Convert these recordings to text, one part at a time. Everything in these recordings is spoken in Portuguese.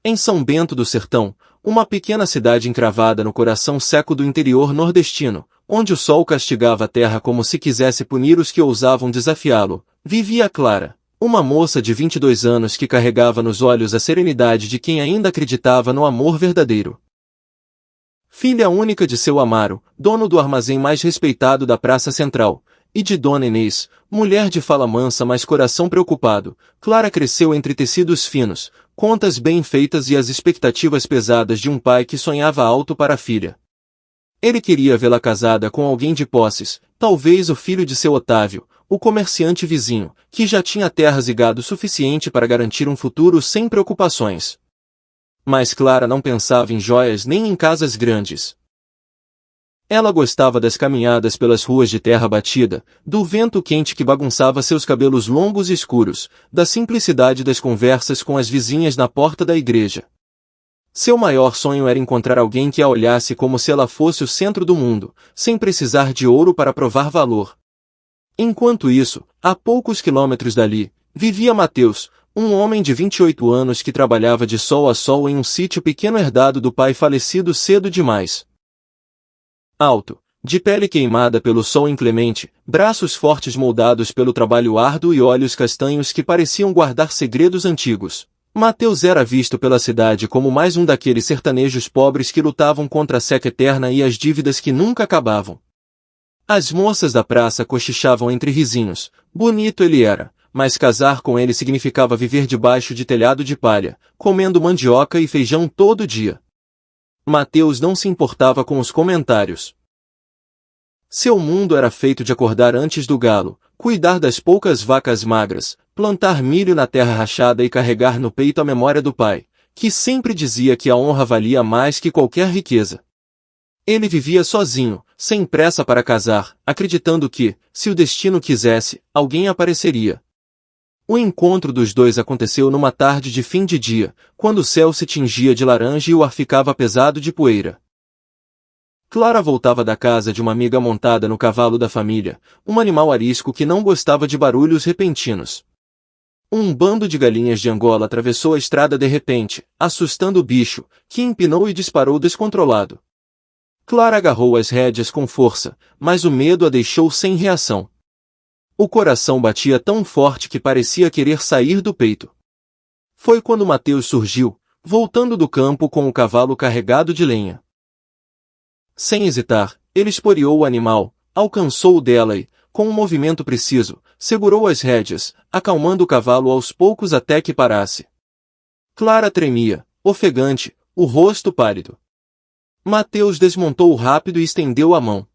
Em São Bento do Sertão, uma pequena cidade encravada no coração seco do interior nordestino, onde o sol castigava a terra como se quisesse punir os que ousavam desafiá-lo, vivia Clara, uma moça de 22 anos que carregava nos olhos a serenidade de quem ainda acreditava no amor verdadeiro. Filha única de seu Amaro, dono do armazém mais respeitado da Praça Central, e de Dona Inês, mulher de fala mansa mas coração preocupado, Clara cresceu entre tecidos finos, contas bem feitas e as expectativas pesadas de um pai que sonhava alto para a filha. Ele queria vê-la casada com alguém de posses, talvez o filho de seu Otávio, o comerciante vizinho, que já tinha terras e gado suficiente para garantir um futuro sem preocupações. Mas Clara não pensava em joias nem em casas grandes. Ela gostava das caminhadas pelas ruas de terra batida, do vento quente que bagunçava seus cabelos longos e escuros, da simplicidade das conversas com as vizinhas na porta da igreja. Seu maior sonho era encontrar alguém que a olhasse como se ela fosse o centro do mundo, sem precisar de ouro para provar valor. Enquanto isso, a poucos quilômetros dali, vivia Mateus, um homem de 28 anos que trabalhava de sol a sol em um sítio pequeno herdado do pai falecido cedo demais. Alto, de pele queimada pelo sol inclemente, braços fortes moldados pelo trabalho árduo e olhos castanhos que pareciam guardar segredos antigos. Mateus era visto pela cidade como mais um daqueles sertanejos pobres que lutavam contra a seca eterna e as dívidas que nunca acabavam. As moças da praça cochichavam entre risinhos. Bonito ele era, mas casar com ele significava viver debaixo de telhado de palha, comendo mandioca e feijão todo dia. Mateus não se importava com os comentários. Seu mundo era feito de acordar antes do galo, cuidar das poucas vacas magras, plantar milho na terra rachada e carregar no peito a memória do pai, que sempre dizia que a honra valia mais que qualquer riqueza. Ele vivia sozinho, sem pressa para casar, acreditando que, se o destino quisesse, alguém apareceria. O encontro dos dois aconteceu numa tarde de fim de dia, quando o céu se tingia de laranja e o ar ficava pesado de poeira. Clara voltava da casa de uma amiga montada no cavalo da família, um animal arisco que não gostava de barulhos repentinos. Um bando de galinhas de Angola atravessou a estrada de repente, assustando o bicho, que empinou e disparou descontrolado. Clara agarrou as rédeas com força, mas o medo a deixou sem reação. O coração batia tão forte que parecia querer sair do peito. Foi quando Mateus surgiu, voltando do campo com o cavalo carregado de lenha. Sem hesitar, ele esporeou o animal, alcançou-o dela e, com um movimento preciso, segurou as rédeas, acalmando o cavalo aos poucos até que parasse. Clara tremia, ofegante, o rosto pálido. Mateus desmontou-o rápido e estendeu a mão.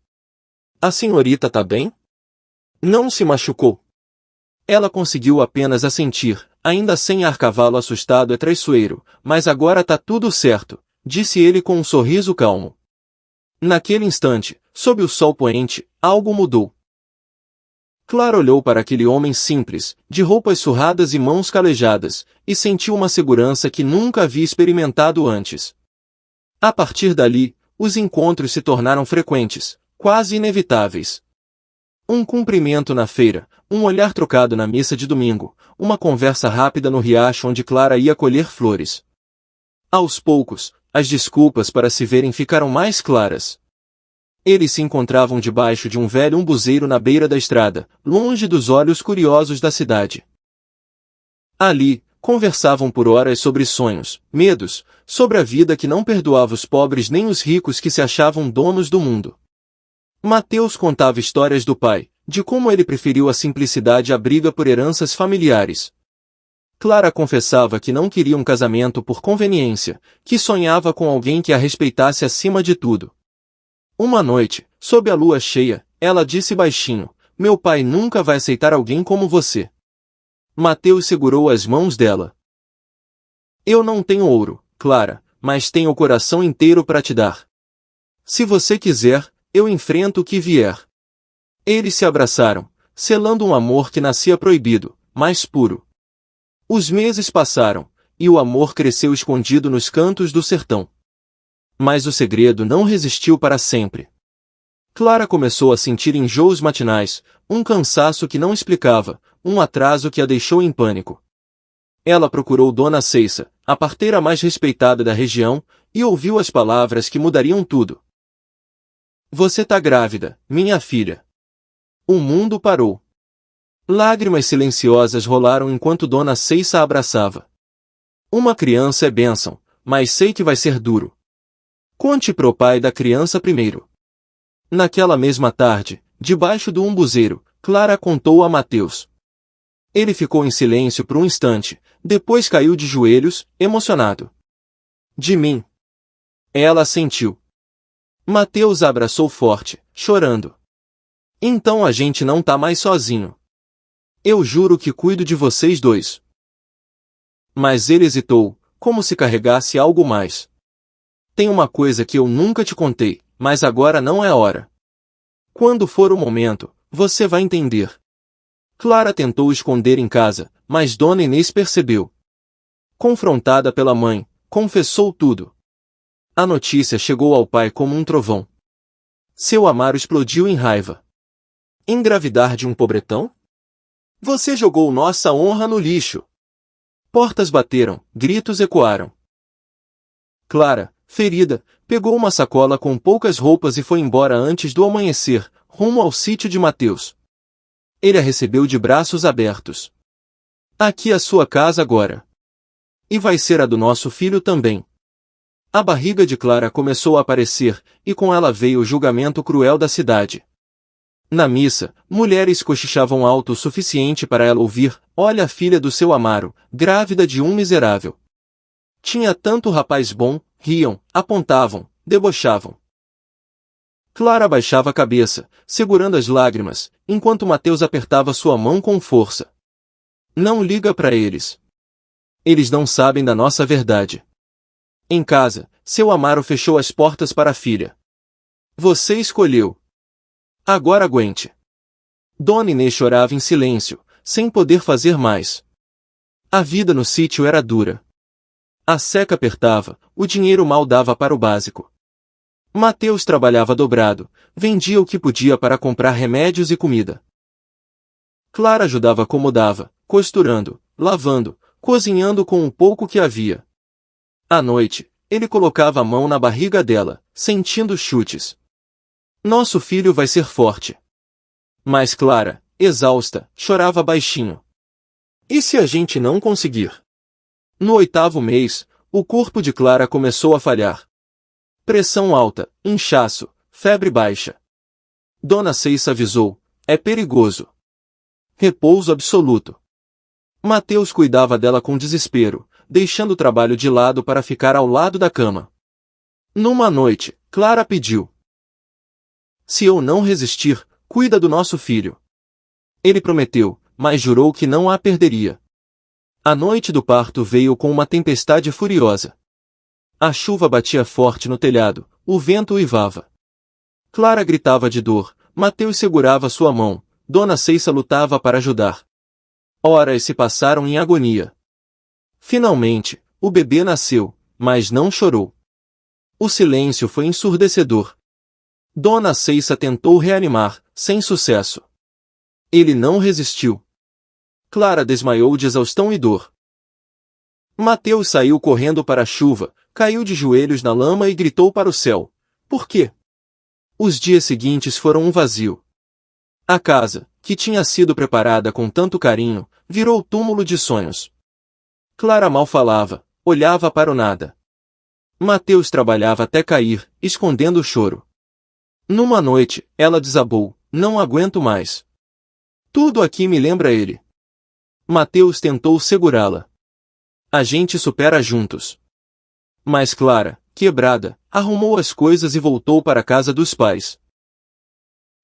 A senhorita tá bem? Não se machucou. Ela conseguiu apenas assentir, ainda sem ar. Cavalo assustado é traiçoeiro, mas agora tá tudo certo, disse ele com um sorriso calmo. Naquele instante, sob o sol poente, algo mudou. Clara olhou para aquele homem simples, de roupas surradas e mãos calejadas, e sentiu uma segurança que nunca havia experimentado antes. A partir dali, os encontros se tornaram frequentes, quase inevitáveis. Um cumprimento na feira, um olhar trocado na missa de domingo, uma conversa rápida no riacho onde Clara ia colher flores. Aos poucos, as desculpas para se verem ficaram mais claras. Eles se encontravam debaixo de um velho umbuzeiro na beira da estrada, longe dos olhos curiosos da cidade. Ali, conversavam por horas sobre sonhos, medos, sobre a vida que não perdoava os pobres nem os ricos que se achavam donos do mundo. Mateus contava histórias do pai, de como ele preferiu a simplicidade à briga por heranças familiares. Clara confessava que não queria um casamento por conveniência, que sonhava com alguém que a respeitasse acima de tudo. Uma noite, sob a lua cheia, ela disse baixinho: "Meu pai nunca vai aceitar alguém como você." Mateus segurou as mãos dela. "Eu não tenho ouro, Clara, mas tenho o coração inteiro para te dar. Se você quiser, eu enfrento o que vier." Eles se abraçaram, selando um amor que nascia proibido, mas puro. Os meses passaram, e o amor cresceu escondido nos cantos do sertão. Mas o segredo não resistiu para sempre. Clara começou a sentir enjoos matinais, um cansaço que não explicava, um atraso que a deixou em pânico. Ela procurou Dona Ceissa, a parteira mais respeitada da região, e ouviu as palavras que mudariam tudo. Você tá grávida, minha filha. O mundo parou. Lágrimas silenciosas rolaram enquanto Dona Ceissa a abraçava. Uma criança é bênção, mas sei que vai ser duro. Conte pro pai da criança primeiro. Naquela mesma tarde, debaixo do umbuzeiro, Clara contou a Mateus. Ele ficou em silêncio por um instante, depois caiu de joelhos, emocionado. De mim. Ela sentiu. Mateus a abraçou forte, chorando. Então a gente não tá mais sozinho. Eu juro que cuido de vocês dois. Mas ele hesitou, como se carregasse algo mais. Tem uma coisa que eu nunca te contei, mas agora não é hora. Quando for o momento, você vai entender. Clara tentou esconder em casa, mas Dona Inês percebeu. Confrontada pela mãe, confessou tudo. A notícia chegou ao pai como um trovão. Seu Amaro explodiu em raiva. Engravidar de um pobretão? Você jogou nossa honra no lixo. Portas bateram, gritos ecoaram. Clara, ferida, pegou uma sacola com poucas roupas e foi embora antes do amanhecer, rumo ao sítio de Mateus. Ele a recebeu de braços abertos. Aqui a sua casa agora. E vai ser a do nosso filho também. A barriga de Clara começou a aparecer, e com ela veio o julgamento cruel da cidade. Na missa, mulheres cochichavam alto o suficiente para ela ouvir: olha a filha do seu Amaro, grávida de um miserável. Tinha tanto rapaz bom, riam, apontavam, debochavam. Clara baixava a cabeça, segurando as lágrimas, enquanto Mateus apertava sua mão com força. Não liga para eles. Eles não sabem da nossa verdade. Em casa, seu Amaro fechou as portas para a filha. Você escolheu. Agora aguente. Dona Inês chorava em silêncio, sem poder fazer mais. A vida no sítio era dura. A seca apertava, o dinheiro mal dava para o básico. Mateus trabalhava dobrado, vendia o que podia para comprar remédios e comida. Clara ajudava como dava, costurando, lavando, cozinhando com o pouco que havia. À noite, ele colocava a mão na barriga dela, sentindo chutes. Nosso filho vai ser forte. Mas Clara, exausta, chorava baixinho. E se a gente não conseguir? No 8º mês, o corpo de Clara começou a falhar. Pressão alta, inchaço, febre baixa. Dona Ceissa avisou: é perigoso. Repouso absoluto. Mateus cuidava dela com desespero, deixando o trabalho de lado para ficar ao lado da cama. Numa noite, Clara pediu: se eu não resistir, cuida do nosso filho. Ele prometeu, mas jurou que não a perderia. A noite do parto veio com uma tempestade furiosa. A chuva batia forte no telhado, o vento uivava. Clara gritava de dor, Mateus segurava sua mão, Dona Ceissa lutava para ajudar. Horas se passaram em agonia. Finalmente, o bebê nasceu, mas não chorou. O silêncio foi ensurdecedor. Dona Ceissa tentou reanimar, sem sucesso. Ele não resistiu. Clara desmaiou de exaustão e dor. Mateus saiu correndo para a chuva, caiu de joelhos na lama e gritou para o céu: por quê? Os dias seguintes foram um vazio. A casa, que tinha sido preparada com tanto carinho, virou túmulo de sonhos. Clara mal falava, olhava para o nada. Mateus trabalhava até cair, escondendo o choro. Numa noite, ela desabou: não aguento mais. Tudo aqui me lembra ele. Mateus tentou segurá-la. A gente supera juntos. Mas Clara, quebrada, arrumou as coisas e voltou para a casa dos pais.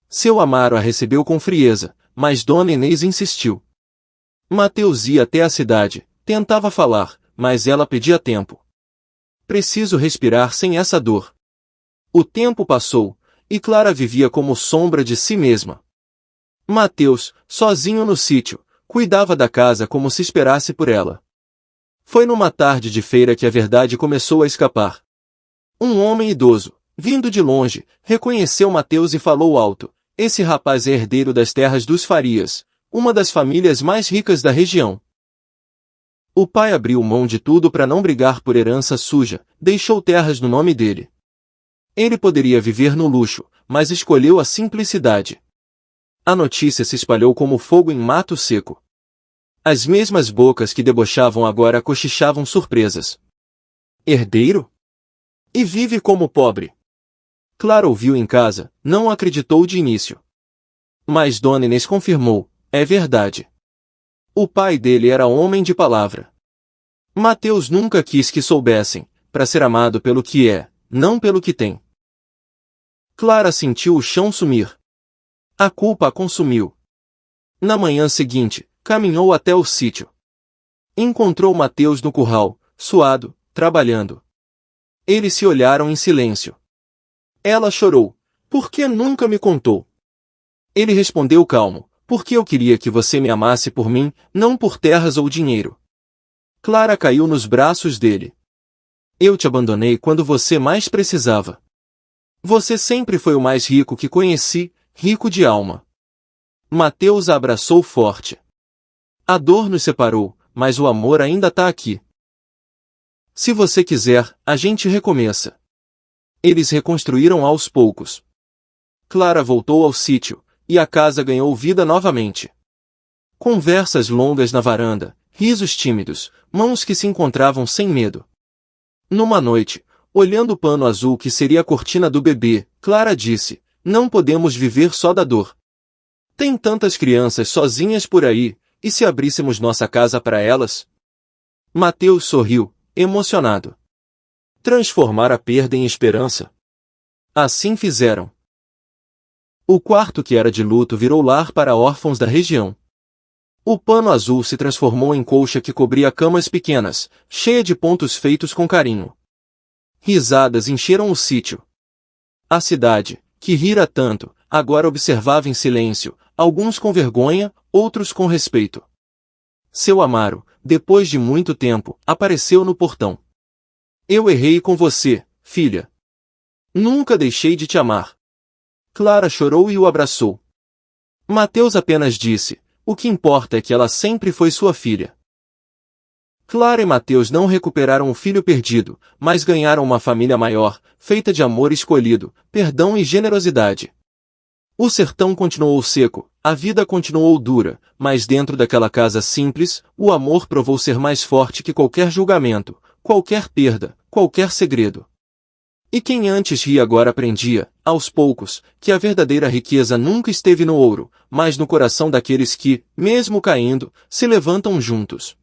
Seu Amaro a recebeu com frieza, mas Dona Inês insistiu. Mateus ia até a cidade, tentava falar, mas ela pedia tempo. Preciso respirar sem essa dor. O tempo passou, e Clara vivia como sombra de si mesma. Mateus, sozinho no sítio, cuidava da casa como se esperasse por ela. Foi numa tarde de feira que a verdade começou a escapar. Um homem idoso, vindo de longe, reconheceu Mateus e falou alto: esse rapaz é herdeiro das terras dos Farias, uma das famílias mais ricas da região. O pai abriu mão de tudo para não brigar por herança suja, deixou terras no nome dele. Ele poderia viver no luxo, mas escolheu a simplicidade. A notícia se espalhou como fogo em mato seco. As mesmas bocas que debochavam agora cochichavam surpresas. Herdeiro? E vive como pobre. Clara ouviu em casa, não acreditou de início. Mas Dona Inês confirmou, é verdade. O pai dele era homem de palavra. Mateus nunca quis que soubessem, para ser amado pelo que é, não pelo que tem. Clara sentiu o chão sumir. A culpa a consumiu. Na manhã seguinte, caminhou até o sítio. Encontrou Mateus no curral, suado, trabalhando. Eles se olharam em silêncio. Ela chorou. Por que nunca me contou? Ele respondeu calmo. Porque eu queria que você me amasse por mim, não por terras ou dinheiro. Clara caiu nos braços dele. Eu te abandonei quando você mais precisava. Você sempre foi o mais rico que conheci, rico de alma. Mateus a abraçou forte. A dor nos separou, mas o amor ainda está aqui. Se você quiser, a gente recomeça. Eles reconstruíram aos poucos. Clara voltou ao sítio, e a casa ganhou vida novamente. Conversas longas na varanda, risos tímidos, mãos que se encontravam sem medo. Numa noite, olhando o pano azul que seria a cortina do bebê, Clara disse, não podemos viver só da dor. Tem tantas crianças sozinhas por aí, e se abríssemos nossa casa para elas? Mateus sorriu, emocionado. Transformar a perda em esperança. Assim fizeram. O quarto que era de luto virou lar para órfãos da região. O pano azul se transformou em colcha que cobria camas pequenas, cheia de pontos feitos com carinho. Risadas encheram o sítio. A cidade, que rira tanto, agora observava em silêncio, alguns com vergonha, outros com respeito. Seu Amaro, depois de muito tempo, apareceu no portão. Eu errei com você, filha. Nunca deixei de te amar. Clara chorou e o abraçou. Mateus apenas disse, o que importa é que ela sempre foi sua filha. Clara e Mateus não recuperaram o filho perdido, mas ganharam uma família maior, feita de amor escolhido, perdão e generosidade. O sertão continuou seco, a vida continuou dura, mas dentro daquela casa simples, o amor provou ser mais forte que qualquer julgamento, qualquer perda, qualquer segredo. E quem antes ria agora aprendia, aos poucos, que a verdadeira riqueza nunca esteve no ouro, mas no coração daqueles que, mesmo caindo, se levantam juntos.